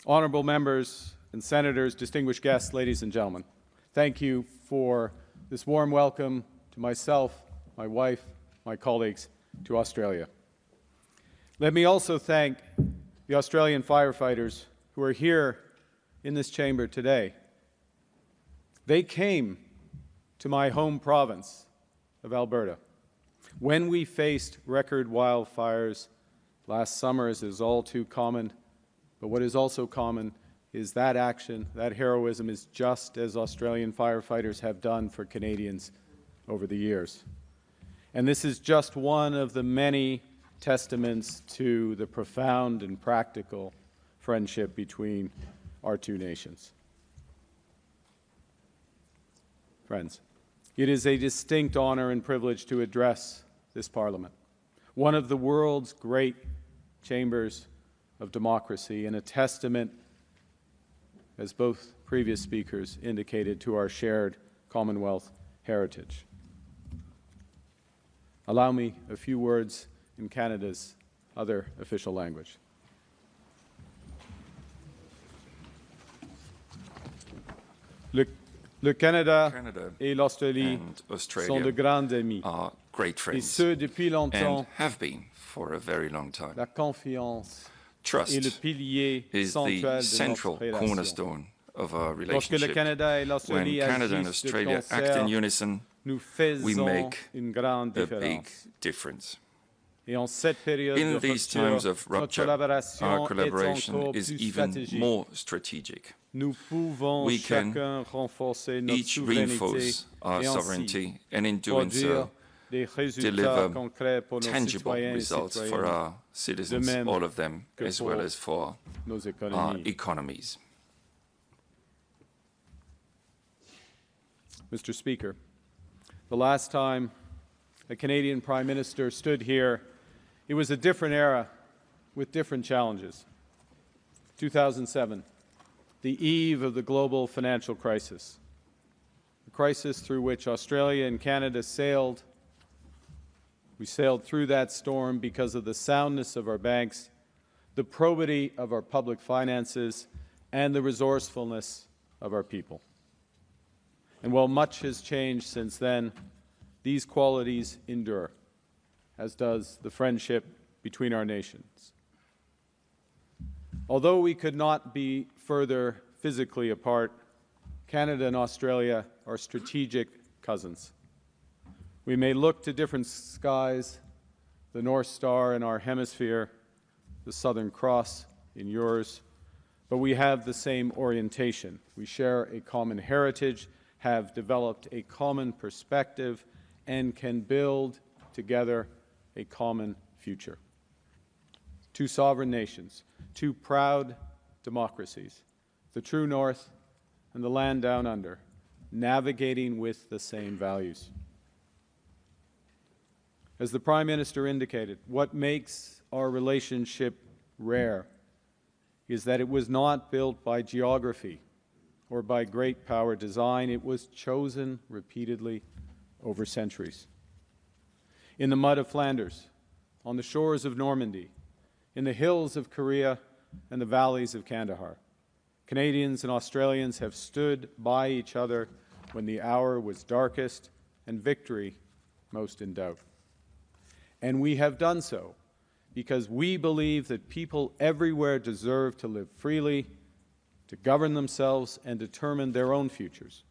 Honourable members and senators, distinguished guests, ladies and gentlemen, thank you for this warm welcome to myself, my wife, my colleagues to Australia. Let me also thank the Australian firefighters who are here in this chamber today. They came to my home province of Alberta when we faced record wildfires last summer, as is all too common. But what is also common is that action, that heroism is just as Australian firefighters have done for Canadians over the years. And this is just one of the many testaments to the profound and practical friendship between our two nations. Friends, it is a distinct honor and privilege to address this Parliament, one of the world's great chambers of democracy, and a testament, as both previous speakers indicated, to our shared Commonwealth heritage. Allow me a few words in Canada's other official language. Le Canada et l'Australie sont de grands amis, are great et friends ce depuis longtemps. and have been for a very long time. La confiance Trust est le pilier is central the de central notre relation. cornerstone of our Lorsque le relationship. Canada et When l'Australie Canada and agissent de Australia act in concert, unison, nous we faisons make une grande a big différence. difference. Et en cette période In de these rupture, times of notre rupture, collaboration our est collaboration encore is plus even stratégique. more strategic. Nous pouvons We can chacun renforcer notre Each souveraineté reinforce our et ainsi sovereignty, and in doing produire so, des résultats deliver concrets pour nos tangible citoyens et results for citoyennes, our citizens, même all of them, que as pour well as for nos our économies. economies. Mr. Speaker, the last time a Canadian Prime Minister stood here, it was a different era with different challenges. 2007, the eve of the global financial crisis, a crisis through which Australia and Canada sailed. We sailed through that storm because of the soundness of our banks, the probity of our public finances, and the resourcefulness of our people. And while much has changed since then, these qualities endure, as does the friendship between our nations. Although we could not be further physically apart, Canada and Australia are strategic cousins. We may look to different skies, the North Star in our hemisphere, the Southern Cross in yours, but we have the same orientation. We share a common heritage, have developed a common perspective, and can build together a common future. Two sovereign nations, two proud democracies, the true North and the land down under, navigating with the same values. As the Prime Minister indicated, what makes our relationship rare is that it was not built by geography or by great power design. It was chosen repeatedly over centuries. In the mud of Flanders, on the shores of Normandy, in the hills of Korea and the valleys of Kandahar, Canadians and Australians have stood by each other when the hour was darkest and victory most in doubt. And we have done so because we believe that people everywhere deserve to live freely, to govern themselves and determine their own futures,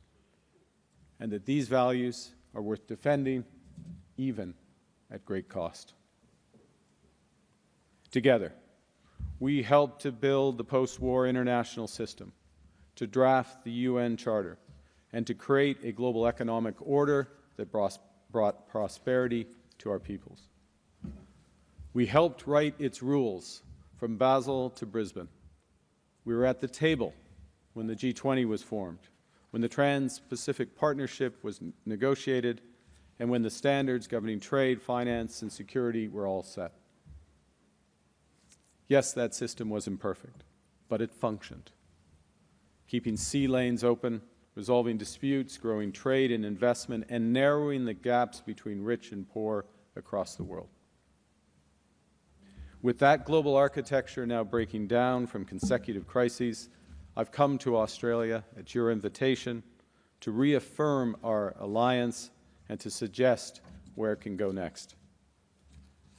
and that these values are worth defending even at great cost. Together, we helped to build the post-war international system, to draft the UN Charter, and to create a global economic order that brought prosperity to our peoples. We helped write its rules from Basel to Brisbane. We were at the table when the G20 was formed, when the Trans-Pacific Partnership was negotiated, and when the standards governing trade, finance, and security were all set. Yes, that system was imperfect, but it functioned, keeping sea lanes open, resolving disputes, growing trade and investment, and narrowing the gaps between rich and poor across the world. With that global architecture now breaking down from consecutive crises, I've come to Australia at your invitation to reaffirm our alliance and to suggest where it can go next.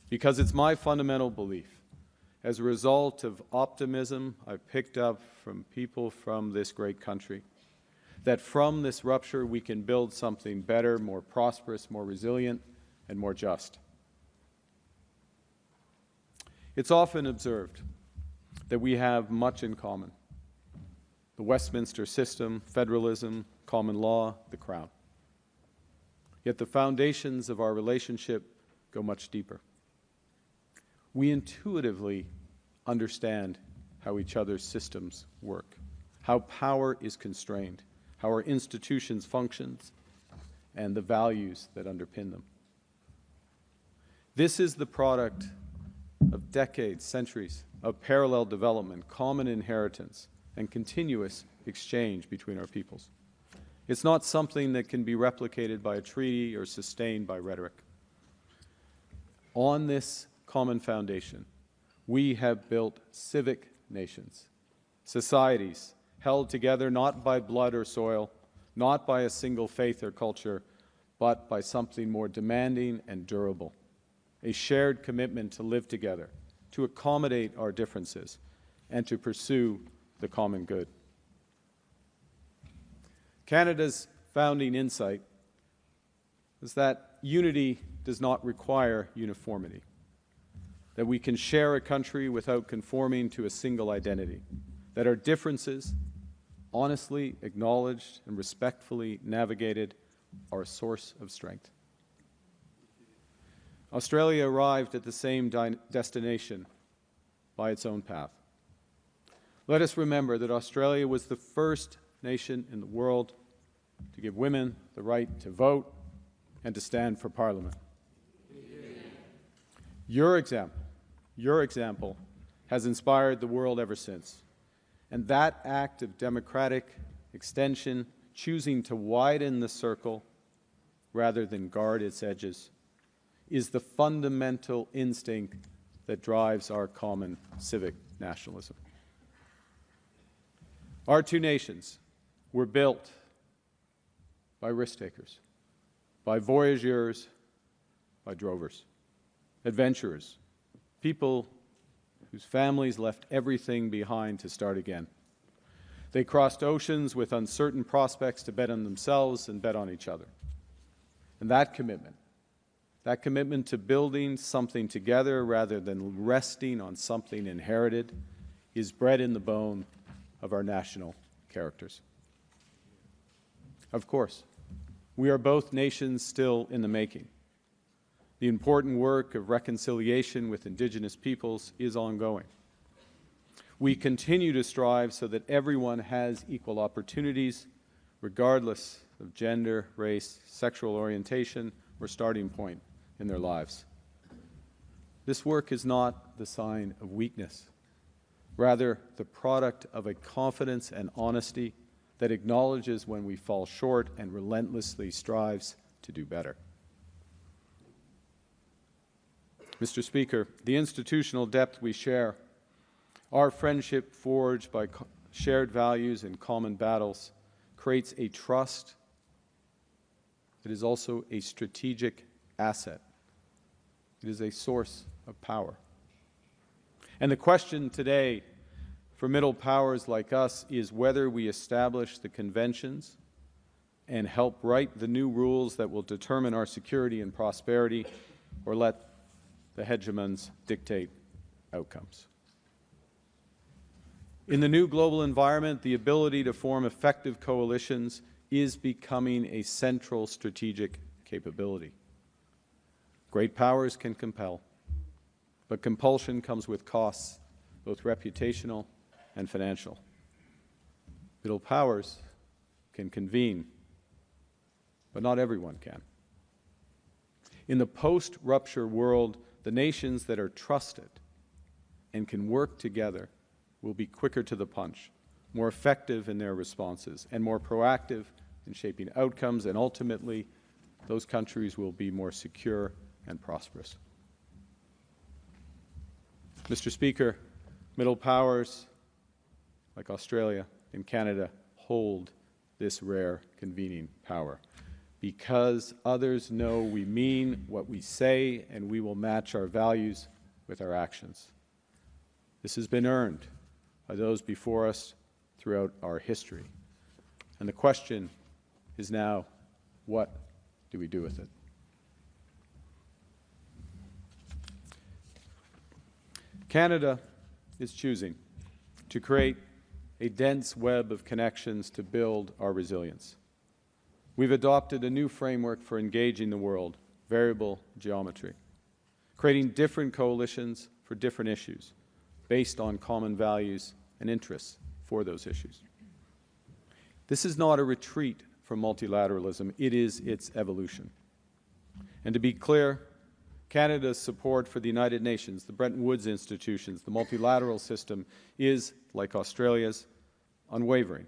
Because it's my fundamental belief, as a result of optimism I've picked up from people from this great country, that from this rupture we can build something better, more prosperous, more resilient, and more just. It's often observed that we have much in common: the Westminster system, federalism, common law, the Crown. Yet the foundations of our relationship go much deeper. We intuitively understand how each other's systems work, how power is constrained, how our institutions function, and the values that underpin them. This is the product of decades, centuries of parallel development, common inheritance, and continuous exchange between our peoples. It's not something that can be replicated by a treaty or sustained by rhetoric. On this common foundation, we have built civic nations, societies held together not by blood or soil, not by a single faith or culture, but by something more demanding and durable: a shared commitment to live together, to accommodate our differences, and to pursue the common good. Canada's founding insight is that unity does not require uniformity, that we can share a country without conforming to a single identity, that our differences, honestly acknowledged and respectfully navigated, are a source of strength. Australia arrived at the same destination by its own path. Let us remember that Australia was the first nation in the world to give women the right to vote and to stand for Parliament. Your example has inspired the world ever since. And that act of democratic extension, choosing to widen the circle rather than guard its edges, is the fundamental instinct that drives our common civic nationalism. Our two nations were built by risk-takers, by voyageurs, by drovers, adventurers, people whose families left everything behind to start again. They crossed oceans with uncertain prospects to bet on themselves and bet on each other. And that commitment to building something together rather than resting on something inherited, is bred in the bone of our national characters. Of course, we are both nations still in the making. The important work of reconciliation with Indigenous peoples is ongoing. We continue to strive so that everyone has equal opportunities, regardless of gender, race, sexual orientation, or starting point in their lives. This work is not the sign of weakness, rather the product of a confidence and honesty that acknowledges when we fall short and relentlessly strives to do better. Mr. Speaker, the institutional depth we share, our friendship forged by shared values and common battles, creates a trust that is also a strategic asset. It is a source of power. And the question today for middle powers like us is whether we establish the conventions and help write the new rules that will determine our security and prosperity, or let the hegemons dictate outcomes. In the new global environment, the ability to form effective coalitions is becoming a central strategic capability. Great powers can compel, but compulsion comes with costs, both reputational and financial. Middle powers can convene, but not everyone can. In the post-rupture world, the nations that are trusted and can work together will be quicker to the punch, more effective in their responses, and more proactive in shaping outcomes, and ultimately, those countries will be more secure and prosperous. Mr. Speaker, middle powers like Australia and Canada hold this rare convening power because others know we mean what we say and we will match our values with our actions. This has been earned by those before us throughout our history. And the question is now, what do we do with it? Canada is choosing to create a dense web of connections to build our resilience. We've adopted a new framework for engaging the world, variable geometry, creating different coalitions for different issues based on common values and interests for those issues. This is not a retreat from multilateralism, it is its evolution. And to be clear, Canada's support for the United Nations, the Bretton Woods institutions, the multilateral system is, like Australia's, unwavering.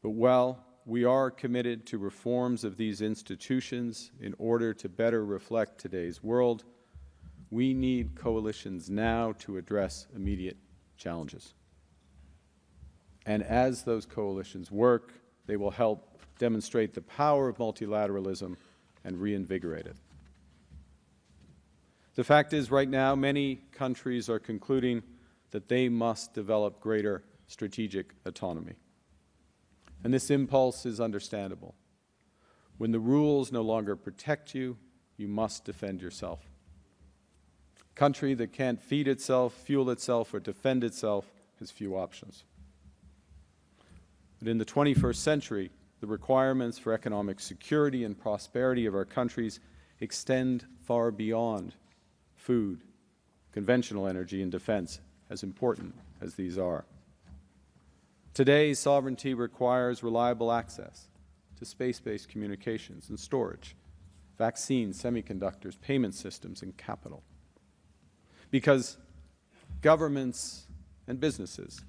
But while we are committed to reforms of these institutions in order to better reflect today's world, we need coalitions now to address immediate challenges. And as those coalitions work, they will help demonstrate the power of multilateralism and reinvigorate it. The fact is, right now, many countries are concluding that they must develop greater strategic autonomy. And this impulse is understandable. When the rules no longer protect you, you must defend yourself. A country that can't feed itself, fuel itself, or defend itself has few options. But in the 21st century, the requirements for economic security and prosperity of our countries extend far beyond food, conventional energy, and defense, as important as these are. Today, sovereignty requires reliable access to space-based communications and storage, vaccines, semiconductors, payment systems, and capital. Because governments and businesses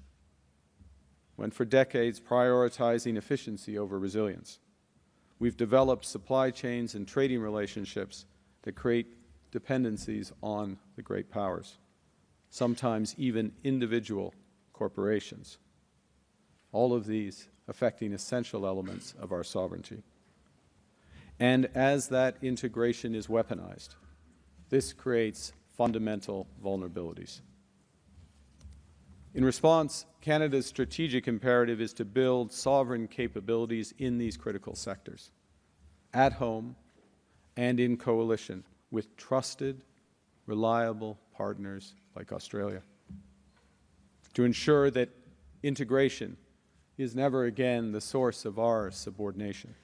went for decades prioritizing efficiency over resilience. We've developed supply chains and trading relationships that create dependencies on the great powers, sometimes even individual corporations. All of these affecting essential elements of our sovereignty. And as that integration is weaponized, this creates fundamental vulnerabilities. In response, Canada's strategic imperative is to build sovereign capabilities in these critical sectors, at home and in coalition with trusted, reliable partners like Australia, to ensure that integration is never again the source of our subordination.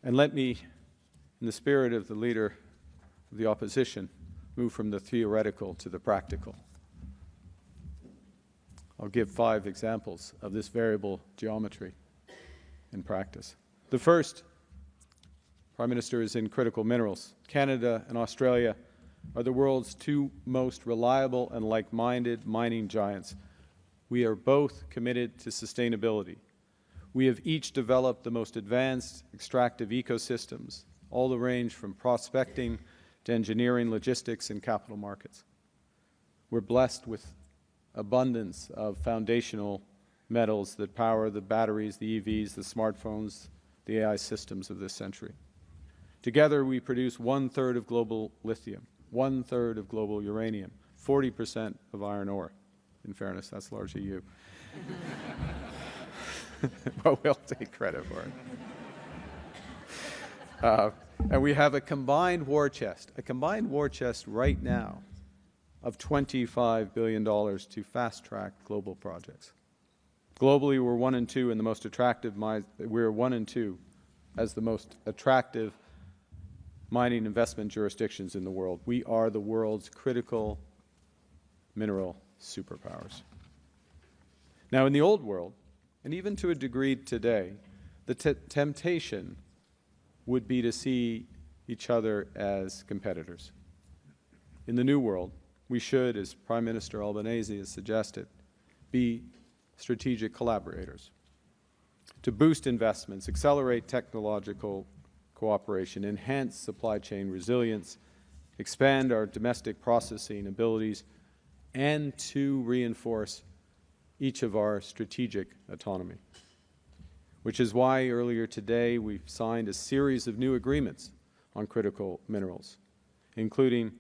And let me, in the spirit of the Leader of the Opposition, move from the theoretical to the practical. I'll give 5 examples of this variable geometry in practice. The first, Prime Minister, is in critical minerals. Canada and Australia are the world's 2 most reliable and like-minded mining giants. We are both committed to sustainability. We have each developed the most advanced extractive ecosystems, all the range from prospecting to engineering, logistics, and capital markets. We're blessed with abundance of foundational metals that power the batteries, the EVs, the smartphones, the AI systems of this century. Together, we produce 1/3 of global lithium, 1/3 of global uranium, 40% of iron ore. In fairness, that's largely you. But we'll take credit for it. And we have a combined war chest right now of $25 billion to fast-track global projects. Globally, we're 1 and 2 in the most attractive we're 1 and 2 as the most attractive mining investment jurisdictions in the world. We are the world's critical mineral superpowers. Now, in the old world, and even to a degree today, the temptation would be to see each other as competitors. In the new world, we should, as Prime Minister Albanese has suggested, be strategic collaborators to boost investments, accelerate technological cooperation, enhance supply chain resilience, expand our domestic processing abilities, and to reinforce each of our strategic autonomy, which is why earlier today we've signed a series of new agreements on critical minerals, including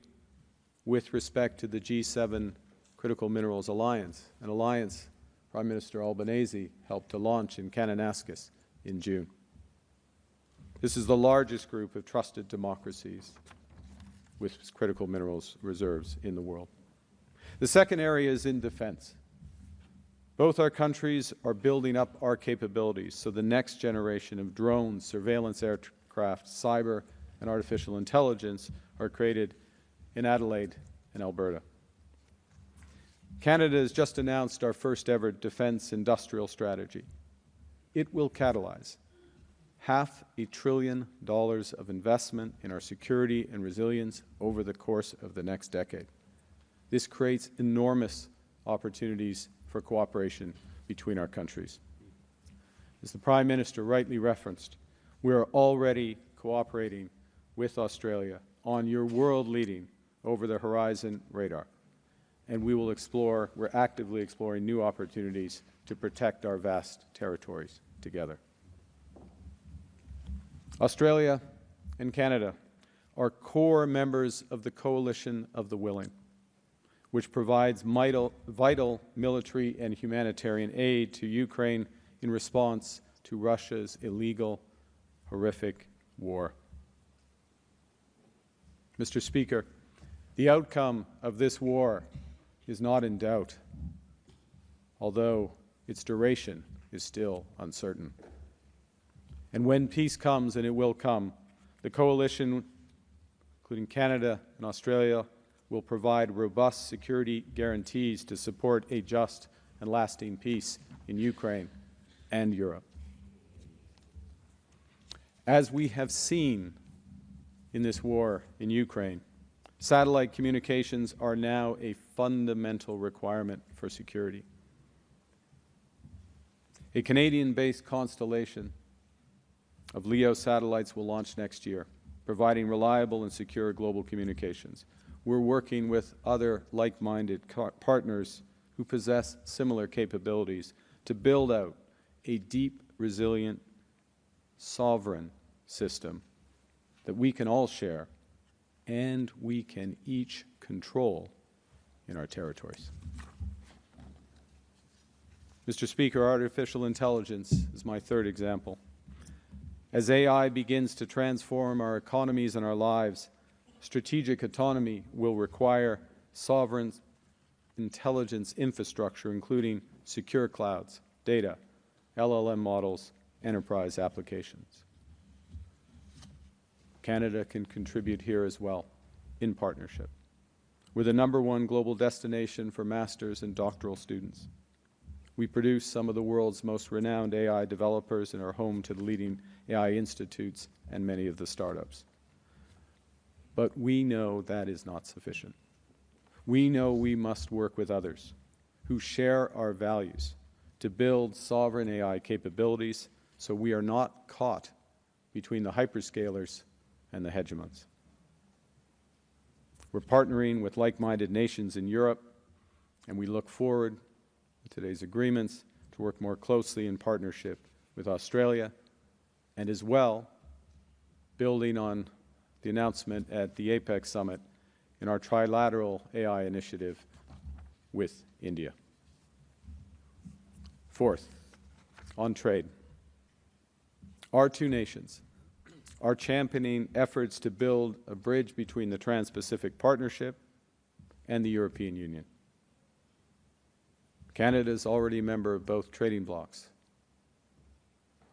with respect to the G7 Critical Minerals Alliance, an alliance Prime Minister Albanese helped to launch in Kananaskis in June. This is the largest group of trusted democracies with critical minerals reserves in the world. The second area is in defense. Both our countries are building up our capabilities so the next generation of drones, surveillance aircraft, cyber, and artificial intelligence are created in Adelaide and Alberta. Canada has just announced our first ever defense industrial strategy. It will catalyze $500 billion of investment in our security and resilience over the course of the next decade. This creates enormous opportunities for cooperation between our countries. As the Prime Minister rightly referenced, we are already cooperating with Australia on your world-leading over-the-horizon radar, and we're actively exploring new opportunities to protect our vast territories together. Australia and Canada are core members of the Coalition of the Willing, which provides vital military and humanitarian aid to Ukraine in response to Russia's illegal, horrific war. Mr. Speaker, the outcome of this war is not in doubt, although its duration is still uncertain. And when peace comes, and it will come, the coalition, including Canada and Australia, will provide robust security guarantees to support a just and lasting peace in Ukraine and Europe. As we have seen in this war in Ukraine, satellite communications are now a fundamental requirement for security. A Canadian-based constellation of LEO satellites will launch next year, providing reliable and secure global communications. We're working with other like-minded partners who possess similar capabilities to build out a deep, resilient, sovereign system that we can all share and we can each control in our territories. Mr. Speaker, artificial intelligence is my third example. As AI begins to transform our economies and our lives, strategic autonomy will require sovereign intelligence infrastructure, including secure clouds, data, LLM models, enterprise applications. Canada can contribute here as well, in partnership. We're the #1 global destination for master's and doctoral students. We produce some of the world's most renowned AI developers and are home to the leading AI institutes and many of the startups. But we know that is not sufficient. We know we must work with others who share our values to build sovereign AI capabilities so we are not caught between the hyperscalers and the hegemons. We're partnering with like-minded nations in Europe, and we look forward to today's agreements to work more closely in partnership with Australia, and as well, building on the announcement at the APEC summit in our trilateral AI initiative with India. Fourth, on trade. Our two nations are championing efforts to build a bridge between the Trans-Pacific Partnership and the European Union. Canada is already a member of both trading blocs.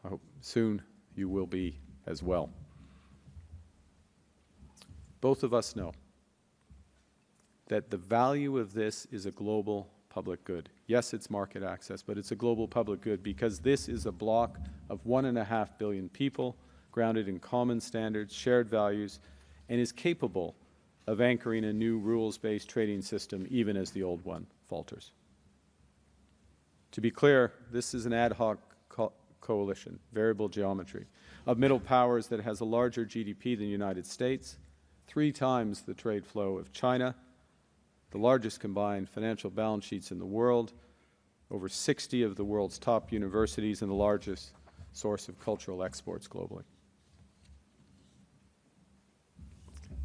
I hope soon you will be as well. Both of us know that the value of this is a global public good. Yes, it's market access, but it's a global public good because this is a bloc of 1.5 billion people grounded in common standards, shared values, and is capable of anchoring a new rules-based trading system even as the old one falters. To be clear, this is an ad hoc coalition, variable geometry, of middle powers that has a larger GDP than the United States, 3 times the trade flow of China, the largest combined financial balance sheets in the world, over 60 of the world's top universities, and the largest source of cultural exports globally.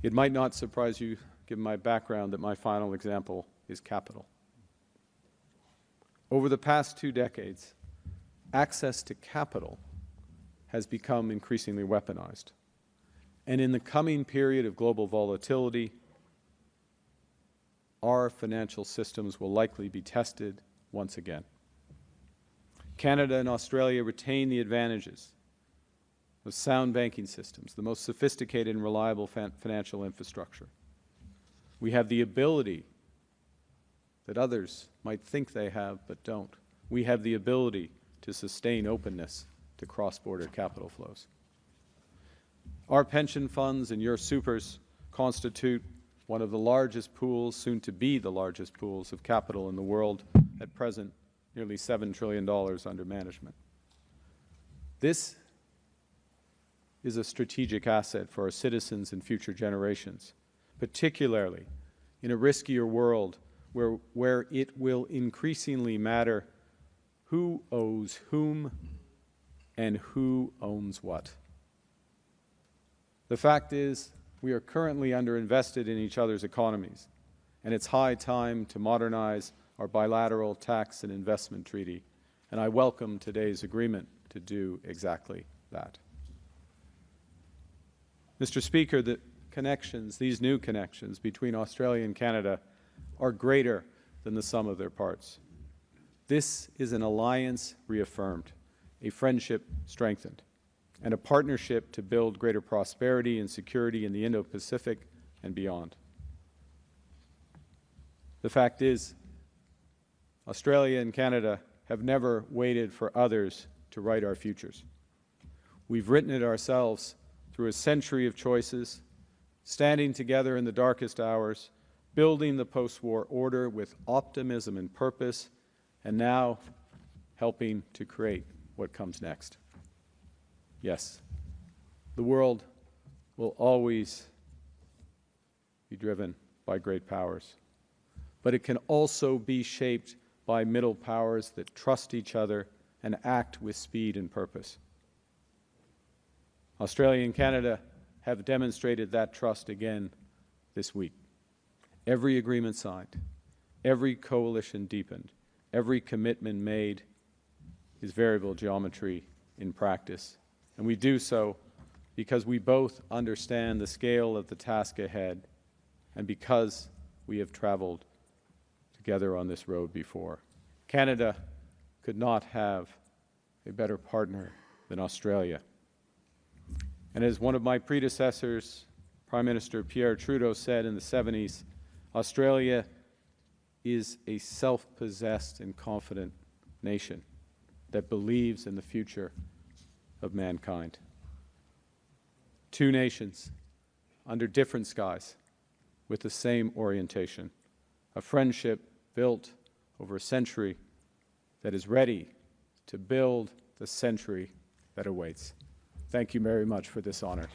It might not surprise you, given my background, that my final example is capital. Over the past 2 decades, access to capital has become increasingly weaponized. And in the coming period of global volatility, our financial systems will likely be tested once again. Canada and Australia retain the advantages of sound banking systems, the most sophisticated and reliable financial infrastructure. We have the ability that others might think they have but don't. We have the ability to sustain openness to cross-border capital flows. Our pension funds and your supers constitute one of the largest pools, soon to be the largest pools, of capital in the world, at present nearly $7 trillion under management. This is a strategic asset for our citizens and future generations, particularly in a riskier world where it will increasingly matter who owes whom and who owns what. The fact is, we are currently underinvested in each other's economies, and it's high time to modernize our bilateral tax and investment treaty, and I welcome today's agreement to do exactly that. Mr. Speaker, the connections, these new connections between Australia and Canada are greater than the sum of their parts. This is an alliance reaffirmed, a friendship strengthened, and a partnership to build greater prosperity and security in the Indo-Pacific and beyond. The fact is, Australia and Canada have never waited for others to write our futures. We've written it ourselves through a century of choices, standing together in the darkest hours, building the post-war order with optimism and purpose, and now helping to create what comes next. Yes, the world will always be driven by great powers, but it can also be shaped by middle powers that trust each other and act with speed and purpose. Australia and Canada have demonstrated that trust again this week. Every agreement signed, every coalition deepened, every commitment made is variable geometry in practice. And we do so because we both understand the scale of the task ahead and because we have traveled together on this road before. Canada could not have a better partner than Australia. And as one of my predecessors, Prime Minister Pierre Trudeau, said in the 70s, Australia is a self-possessed and confident nation that believes in the future of mankind. 2 nations under different skies with the same orientation, a friendship built over a century that is ready to build the century that awaits. Thank you very much for this honor.